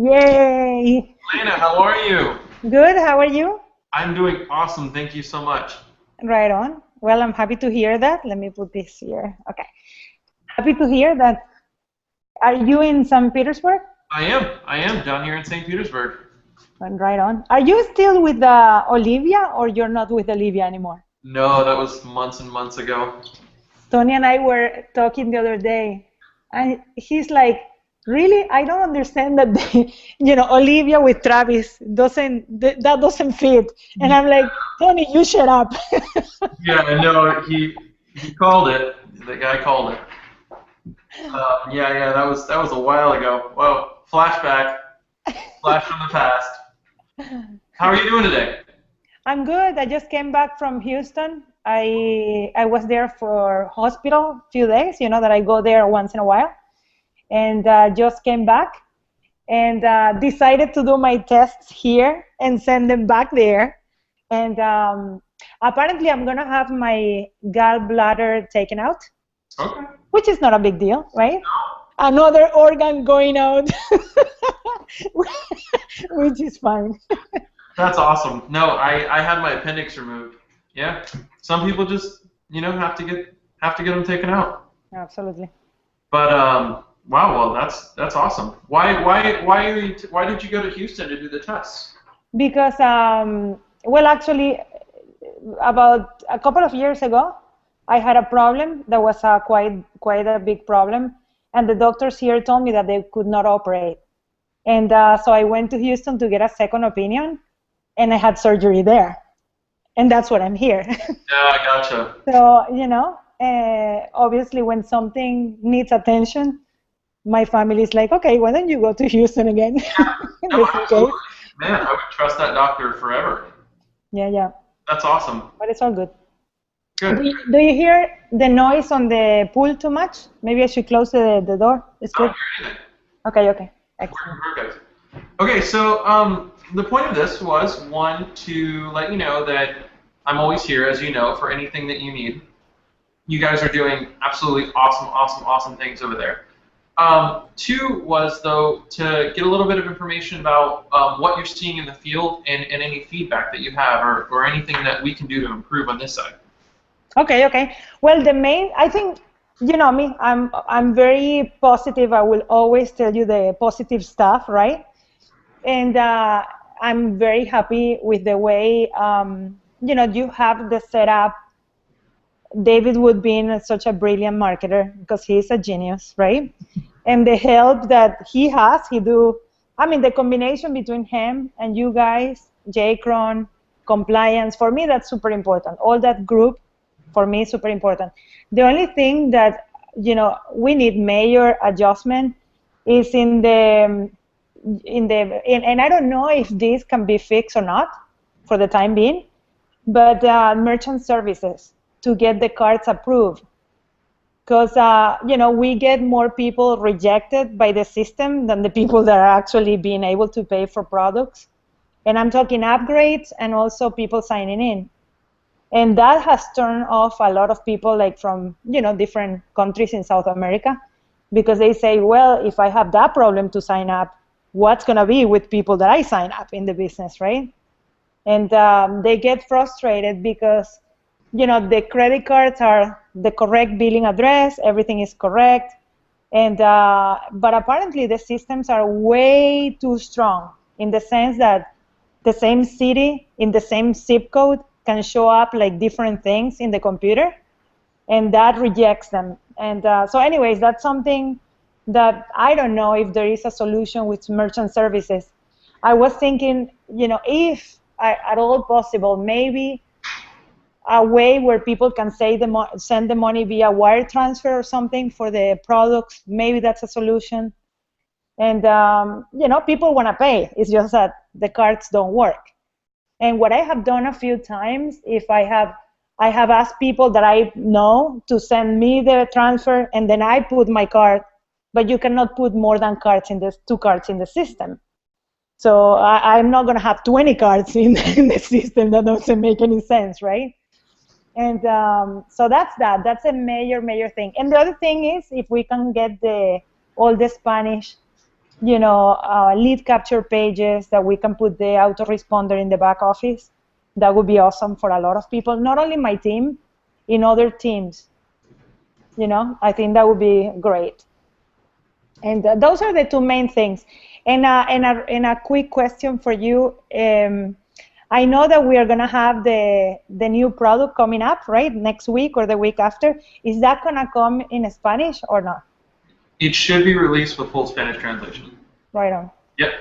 Yay! Lena, how are you? Good, how are you? I'm doing awesome. Thank you so much. Right on. Well, I'm happy to hear that. Let me put this here. Okay. Happy to hear that. Are you in St. Petersburg? I am. I am down here in St. Petersburg. Right on. Are you still with Olivia or you're not with Olivia anymore? No, that was months and months ago. Tony and I were talking the other day, and he's like, really? I don't understand that Olivia with Travis that doesn't fit. And I'm like, Tony, you shut up. Yeah, no, he called it. The guy called it. Yeah, that was a while ago. Whoa, flashback, flash from the past. How are you doing today? I'm good. I just came back from Houston. I was there for hospital a few days, that I go there once in a while. And just came back and decided to do my tests here and send them back there. And apparently I'm going to have my gallbladder taken out, Okay. which is not a big deal, right? Another organ going out, which is fine. That's awesome. No, I had my appendix removed. Yeah. Some people just, have to get them taken out. Absolutely. But wow, well that's awesome. Why did you go to Houston to do the tests? Because well, actually, about a couple of years ago, I had a problem that was quite a big problem, and the doctors here told me that they could not operate, and so I went to Houston to get a second opinion, and I had surgery there, and that's what I'm here. Yeah, I gotcha. So obviously, when something needs attention, my family is like, okay, why don't you go to Houston again? No, absolutely. Man, I would trust that doctor forever. Yeah. That's awesome. But it's all good. Good. Do you hear the noise on the pool too much? Maybe I should close the door. It's good. I don't hear anything. Okay. Excellent. We're good. Okay, so the point of this was, one, to let you know that I'm always here, as you know, for anything that you need. You guys are doing absolutely awesome things over there. Two was, though, to get a little bit of information about what you're seeing in the field and any feedback that you have or anything that we can do to improve on this side. Okay. Well, I think, you know me, I'm very positive. I will always tell you the positive stuff, right? And I'm very happy with the way, you have the setup. David Wood being such a brilliant marketer because he's a genius, right? And the help that he has, the combination between him and you guys, J-Cron, compliance, for me that's super important. All that group, for me, is super important. The only thing that, we need major adjustment is and I don't know if this can be fixed or not for the time being, but merchant services to get the cards approved. Because we get more people rejected by the system than the people that are actually being able to pay for products. And I'm talking upgrades and also people signing in. And that has turned off a lot of people, like from different countries in South America, because they say, well, if I have that problem to sign up, what's going to be with people that I sign up in the business, right? And they get frustrated because the credit cards are the correct billing address, everything is correct, and but apparently the systems are way too strong in the sense that the same city in the same zip code can show up like different things in the computer, and that rejects them. And so anyways, that's something that I don't know if there is a solution with merchant services. I was thinking, if at all possible, maybe a way where people can send the money via wire transfer or something for the products. Maybe that's a solution. And people want to pay. It's just that the cards don't work. And what I have done a few times, if I have asked people that I know to send me the transfer, and then I put my card, but you cannot put more than two cards in the system. So I'm not going to have 20 cards in the system. That doesn't make any sense, right? And so that's a major thing. And the other thing is, if we can get all the Spanish lead capture pages that we can put the autoresponder in the back office, that would be awesome for a lot of people, not only my team, in other teams. I think that would be great. And those are the two main things. And a quick question for you. I know that we are going to have the new product coming up, right, next week or the week after. Is that going to come in Spanish or not? It should be released with full Spanish translation. Right on. Yep.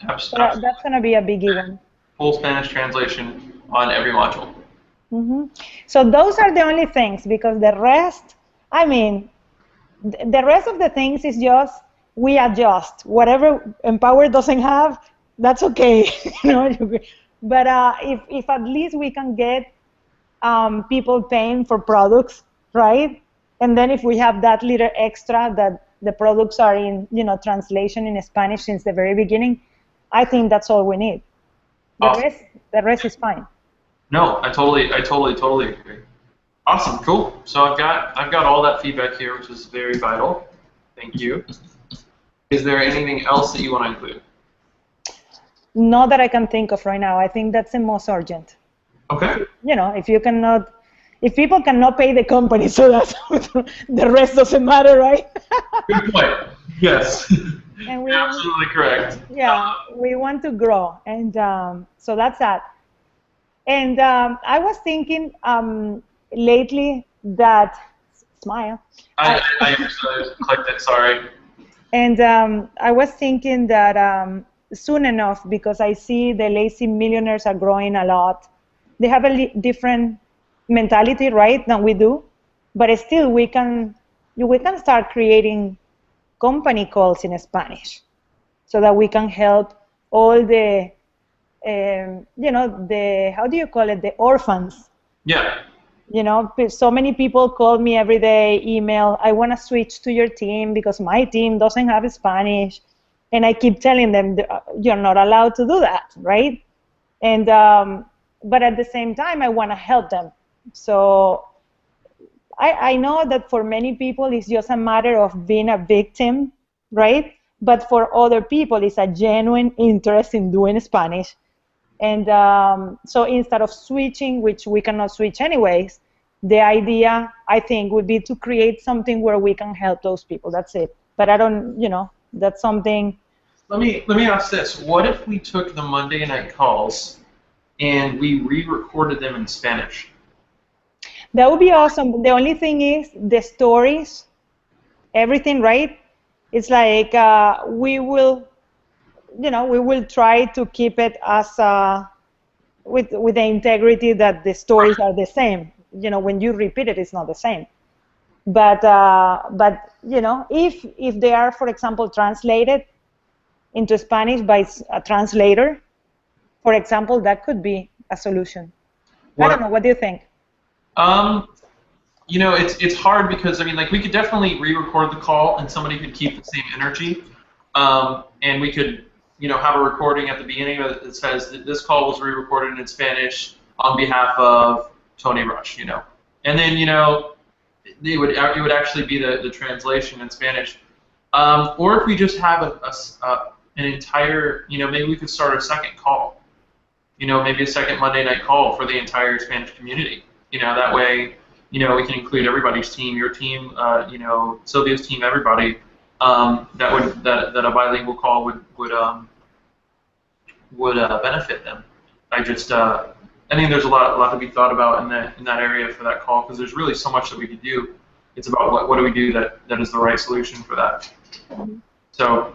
Absolutely. That's going to be a biggie one. Full Spanish translation on every module. Mm-hmm. So those are the only things, because the rest, the rest of the things is just we adjust. Whatever Empower doesn't have, that's okay. But if at least we can get people paying for products, right? And then if we have that little extra that the products are in, translation in Spanish since the very beginning, I think that's all we need. The rest is fine. No, I totally agree. Awesome, cool. So I've got all that feedback here, which is very vital. Thank you. Is there anything else that you want to include? Not that I can think of right now. I think that's the most urgent. Okay. If people cannot pay the company, so that's the rest doesn't matter, right? Good point. Yes. And You're absolutely correct. Yeah, we want to grow, and so that's that. And I was thinking lately that smile. I clicked it. Sorry. And I was thinking that soon enough, because I see the lazy millionaires are growing a lot. They have a different mentality, right, than we do, but still we can start creating company calls in Spanish, so that we can help all the how do you call it, the orphans. Yeah. So many people call me every day, email, I want to switch to your team because my team doesn't have Spanish. And I keep telling them, you're not allowed to do that, right? And but at the same time, I want to help them. So I know that for many people, it's just a matter of being a victim, right? But for other people, it's a genuine interest in doing Spanish. And so instead of switching, which we cannot switch anyways, the idea, I think, would be to create something where we can help those people. That's it. But I don't, that's something. Let me ask this. What if we took the Monday night calls and we re-recorded them in Spanish? That would be awesome. The only thing is the stories, everything, right? It's like we will try to keep it as with the integrity that the stories are the same. When you repeat it, it's not the same. But if they are, for example, translated into Spanish by a translator, for example, that could be a solution. I don't What? know. What do you think? Um, it's hard because I mean, like we could definitely re-record the call and somebody could keep the same energy, and we could, have a recording at the beginning that says that this call was re-recorded in Spanish on behalf of Tony Rush, and then it would actually be the translation in Spanish, or if we just have an entire, maybe we could start a second call, maybe a second Monday night call for the entire Spanish community. That way, we can include everybody's team, your team, Sylvia's team, everybody. That a bilingual call would benefit them. I think there's a lot to be thought about in that area for that call because there's really so much that we could do. It's about what do we do that is the right solution for that. So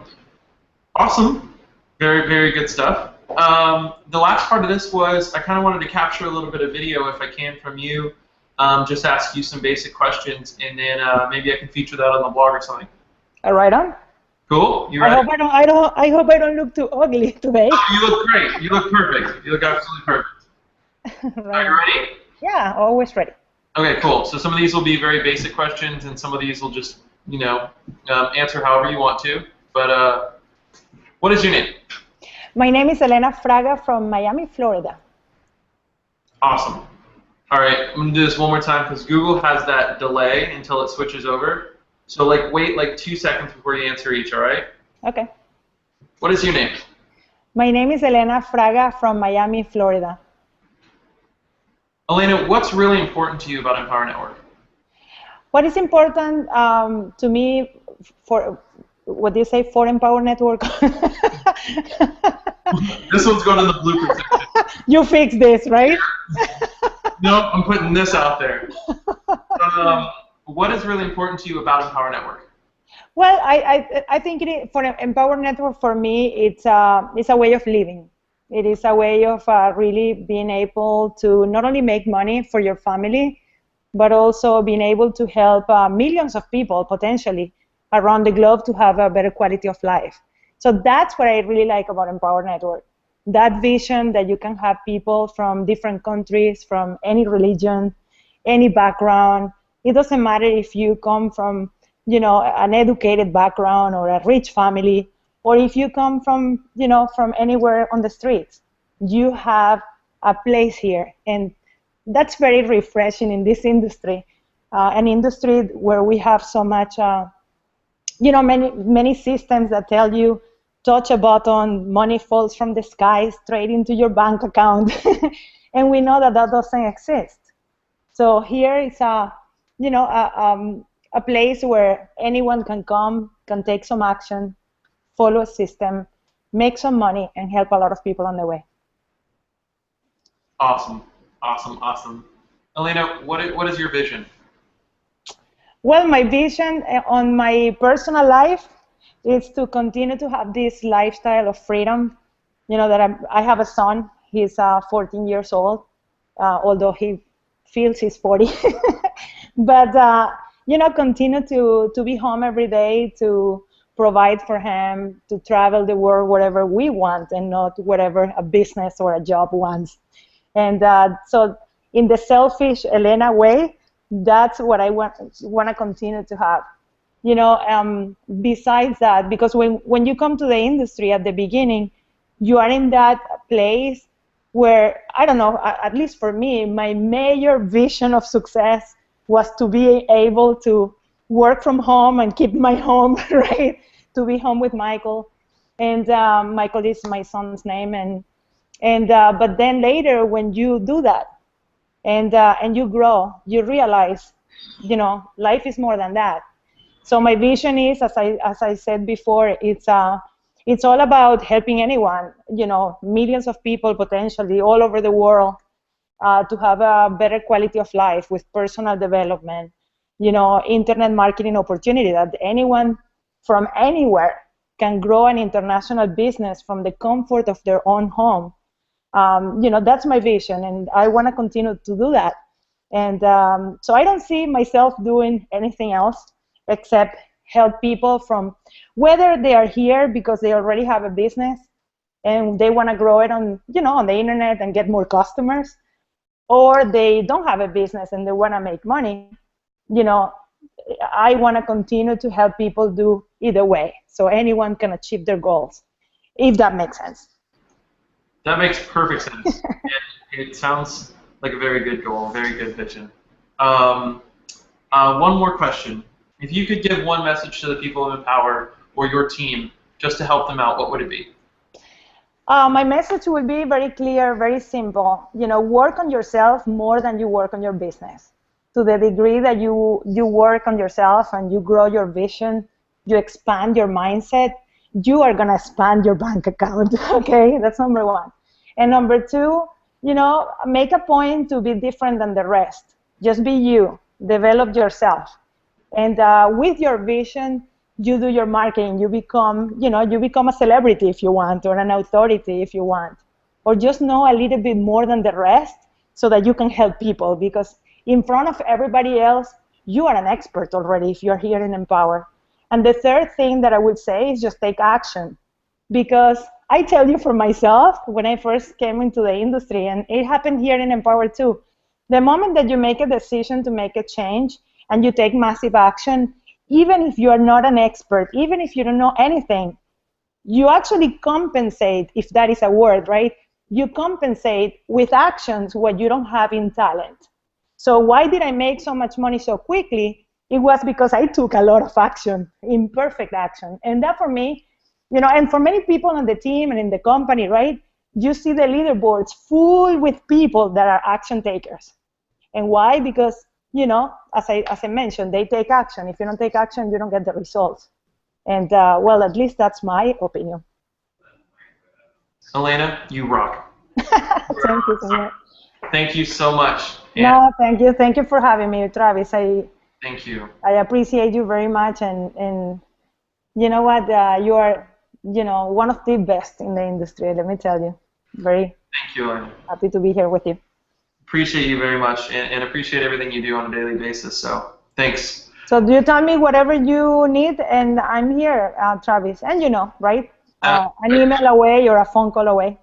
awesome, very very good stuff. The last part of this was I kind of wanted to capture a little bit of video if I can from you. Just ask you some basic questions, and then maybe I can feature that on the blog or something. Right on. Cool. You I ready? hope I don't. I hope I don't look too ugly today. You look great. You look perfect. You look absolutely perfect. Are Right you on. ready? Yeah, always ready. Okay, cool. So some of these will be very basic questions, and some of these will just, answer however you want to. But what is your name? My name is Elena Fraga from Miami, Florida. Awesome. All right, I'm gonna do this one more time because Google has that delay until it switches over. So wait 2 seconds before you answer each. All right. Okay. What is your name? My name is Elena Fraga from Miami, Florida. Elena, what's really important to you about Empower Network? What is important to me for, what do you say, for Empower Network? This one's going in the blooper section. You fix this, right? No, I'm putting this out there. What is really important to you about Empower Network? Well, I think for Empower Network, for me, it's a way of living. It is a way of really being able to not only make money for your family, but also being able to help millions of people potentially around the globe to have a better quality of life. So that's what I really like about Empower Network. That vision that you can have people from different countries, from any religion, any background. It doesn't matter if you come from, an educated background or a rich family, or if you come from, from anywhere on the streets. You have a place here, and that's very refreshing in this industry, an industry where we have so much, many systems that tell you, touch a button, money falls from the sky straight into your bank account, and we know that doesn't exist. So here is a place where anyone can come, can take some action, follow a system, make some money, and help a lot of people on the way. Awesome, awesome, awesome. Elena, what is your vision? Well, my vision on my personal life is to continue to have this lifestyle of freedom. That I have a son. He's 14 years old, although he feels he's 40. But continue to be home every day, to provide for him, to travel the world wherever we want, and not whatever a business or a job wants. And so, in the selfish Elena way, that's what I want to continue to have. Besides that, because when you come to the industry at the beginning, you are in that place where, I don't know, at least for me, my major vision of success was to be able to work from home and keep my home, right? To be home with Michael. And Michael is my son's name. But then later, when you do that and you grow, you realize, life is more than that. So my vision is, as I said before, it's all about helping anyone, millions of people potentially all over the world to have a better quality of life with personal development, internet marketing opportunity that anyone from anywhere can grow an international business from the comfort of their own home. That's my vision, and I want to continue to do that. And so I don't see myself doing anything else except help people from whether they are here because they already have a business and they want to grow it on, on the internet and get more customers, or they don't have a business and they want to make money, you know, I want to continue to help people do either way, so anyone can achieve their goals, if that makes sense. That makes perfect sense. It sounds like a very good goal, very good vision. Um, one more question. If you could give one message to the people in Empower or your team just to help them out, what would it be? My message will be very clear, very simple. You know, work on yourself more than you work on your business. To the degree that you work on yourself and you grow your vision, you expand your mindset, you are going to expand your bank account. Okay, that's number one. And number two, you know, make a point to be different than the rest. Just be you. Develop yourself. And with your vision, you do your marketing. You become, you know, you become a celebrity if you want, or an authority if you want, or just know a little bit more than the rest so that you can help people. Because in front of everybody else, you are an expert already if you're here in Empower. And the third thing that I would say is just take action. Because I tell you for myself, when I first came into the industry, and it happened here in Empower too, the moment that you make a decision to make a change and you take massive action, even if you are not an expert, even if you don't know anything, you actually compensate, if that is a word, right? You compensate with actions what you don't have in talent. So why did I make so much money so quickly? It was because I took a lot of action, imperfect action. And that for me, you know, and for many people on the team and in the company, right? You see the leaderboards full with people that are action takers. And why? Because, you know, as I mentioned, they take action. If you don't take action, you don't get the results. And, well, at least that's my opinion. Elena, you rock. Thank you so much. Thank you so much. No, thank you. Thank you for having me, Travis. Thank you. I appreciate you very much. And you know what? You are, you know, one of the best in the industry, let me tell you. Very Thank you, Elena. happy to be here with you. Appreciate you very much and appreciate everything you do on a daily basis. So thanks. So do you tell me whatever you need, and I'm here, Travis. And you know, right? An email away or a phone call away.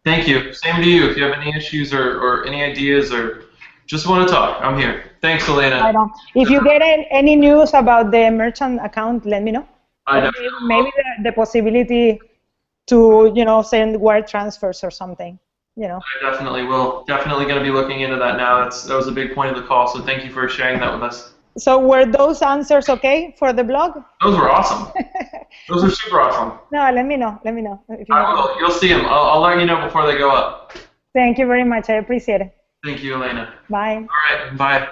Thank you. Same to you. If you have any issues or any ideas or just want to talk, I'm here. Thanks, Elena. I don't. If you get any news about the merchant account, let me know. I know. Maybe the possibility to, you know, send wire transfers or something. You know. I definitely will. Definitely going to be looking into that now. That was a big point of the call, so thank you for sharing that with us. So were those answers okay for the blog? Those were awesome. Those are super awesome. No, let me know. Let me know. If you I will. You'll see them. I'll let you know before they go up. Thank you very much. I appreciate it. Thank you, Elena. Bye. All right. Bye.